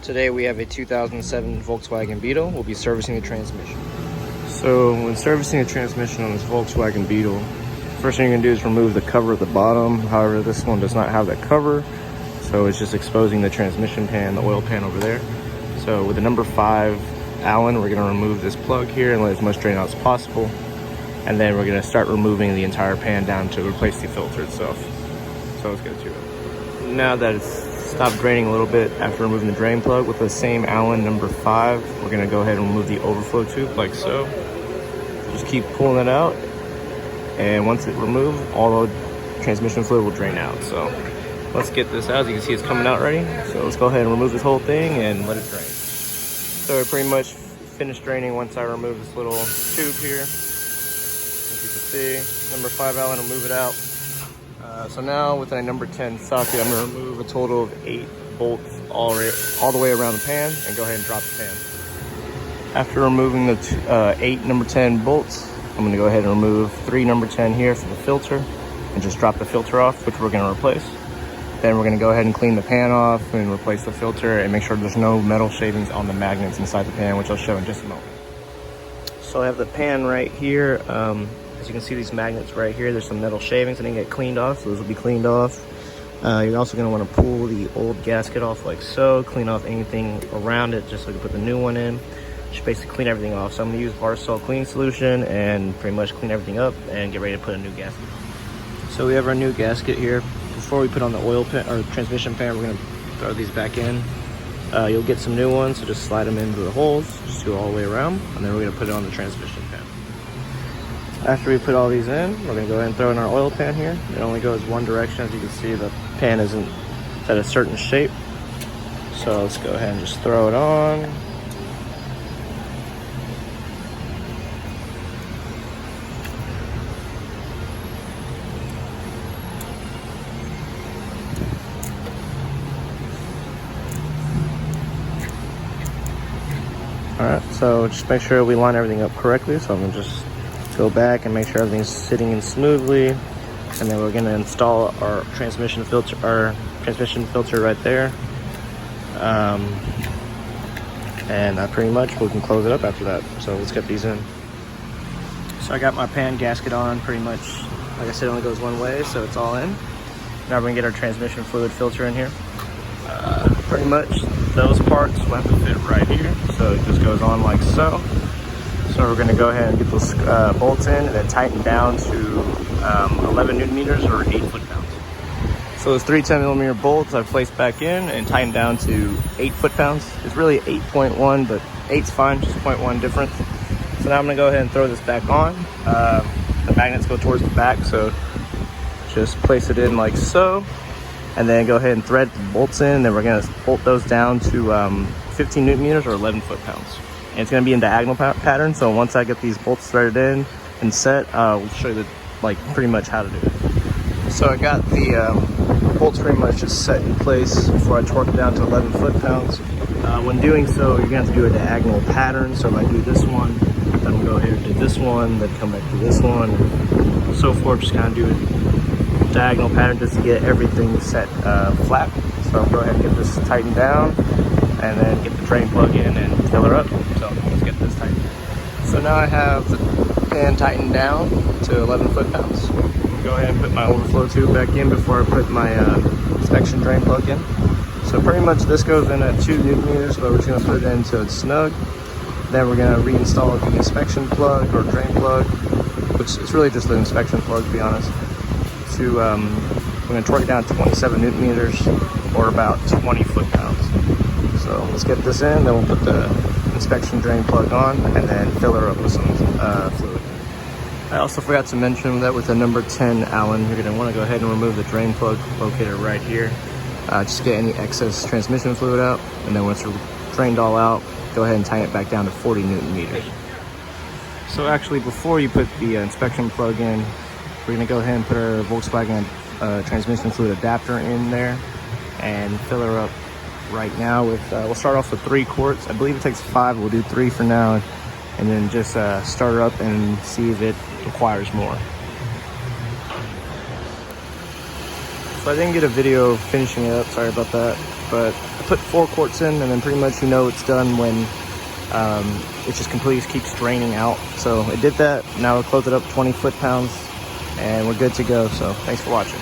Today we have a 2007 Volkswagen Beetle. We'll be servicing the transmission. So when servicing the transmission on this Volkswagen Beetle, first thing you're gonna do is remove the cover at the bottom. However, this one does not have that cover, so it's just exposing the transmission pan, the oil pan over there. So with the number 5 Allen, we're gonna remove this plug here and let as much drain out as possible. And then we're gonna start removing the entire pan down to replace the filter itself. So let's get to it. Now that it's stopped draining a little bit after removing the drain plug, with the same Allen number 5, we're gonna go ahead and remove the overflow tube like so. Just keep pulling it out, and once it's removed, all the transmission fluid will drain out. So let's get this out. As you can see, it's coming out already. So let's go ahead and remove this whole thing and let it drain. So we're pretty much finished draining once I remove this little tube here. As you can see, number 5 Allen, remove it out. So now with a number 10 socket, I'm going to remove a total of 8 bolts all the way around the pan and go ahead and drop the pan. After removing the 8 number 10 bolts, I'm going to go ahead and remove 3 number 10 here for the filter and just drop the filter off, which we're going to replace. Then we're going to go ahead and clean the pan off and replace the filter and make sure there's no metal shavings on the magnets inside the pan, which I'll show in just a moment. So I have the pan right here. As you can see, these magnets right here, there's some metal shavings that didn't get cleaned off, so those will be cleaned off. You're also going to want to pull the old gasket off like so, clean off anything around it just so you can put the new one in. Just basically clean everything off. So I'm going to use Reinstall clean solution and pretty much clean everything up and get ready to put a new gasket on. So we have our new gasket here. Before we put on the oil pan or transmission pan, we're going to throw these back in. You'll get some new ones, so just slide them into the holes, just go all the way around, and then we're going to put it on the transmission pan. After we put all these in, we're going to go ahead and throw in our oil pan here. It only goes one direction. As you can see, the pan isn't at a certain shape. So let's go ahead and just throw it on. Alright, so just make sure we line everything up correctly. So I'm going to just go back and make sure everything's sitting in smoothly, and then we're going to install our transmission filter right there, and pretty much we can close it up after that. So let's get these in. So I got my pan gasket on. Pretty much, like I said, it only goes one way, so it's all in. Now we're going to get our transmission fluid filter in here. Pretty much those parts will have to fit right here, so it just goes on like so. So we're going to go ahead and get those bolts in and then tighten down to 11 Newton meters or 8 foot-pounds. So those 3 10mm bolts I've placed back in and tightened down to 8 foot-pounds. It's really 8.1, but 8's fine, just 0.1 difference. So now I'm going to go ahead and throw this back on. The magnets go towards the back, so just place it in like so. And then go ahead and thread the bolts in, and then we're going to bolt those down to 15 Newton meters or 11 foot-pounds. And it's going to be in diagonal pattern, so once I get these bolts threaded in and set, we'll show you pretty much how to do it. So I got the bolts pretty much just set in place before I torque it down to 11 foot-pounds. When doing so, you're going to have to do a diagonal pattern. So if I do this one, then we'll go ahead and do this one, then come back to this one, and so forth. Just kind of do a diagonal pattern just to get everything set flat. So I'll go ahead and get this tightened down, and then get the drain plug in and fill her up. So let's get this tightened. So now I have the pan tightened down to 11 foot-pounds. Go ahead and put my overflow tube back in before I put my inspection drain plug in. So pretty much this goes in at 2 Newton meters, but we're just going to put it in until it's snug. Then we're going to reinstall the inspection plug or drain plug, which is really just the inspection plug, to be honest. We're going to torque it down to 27 Newton meters or about 20 foot-pounds. So let's get this in, then we'll put the inspection drain plug on and then fill her up with some fluid. I also forgot to mention that with the number 10 Allen, you're going to want to go ahead and remove the drain plug located right here. Just get any excess transmission fluid out, and then once you're drained all out, go ahead and tighten it back down to 40 Newton meters. So actually, before you put the inspection plug in, we're going to go ahead and put our Volkswagen transmission fluid adapter in there and fill her up right now with, we'll start off with 3 quarts. I believe it takes 5, we'll do 3 for now, and then just start her up and see if it requires more. So I didn't get a video of finishing it up, sorry about that. But I put 4 quarts in, and then pretty much you know it's done when it just completely keeps draining out. So it did that. Now we'll close it up 20 foot-pounds, and we're good to go. So thanks for watching.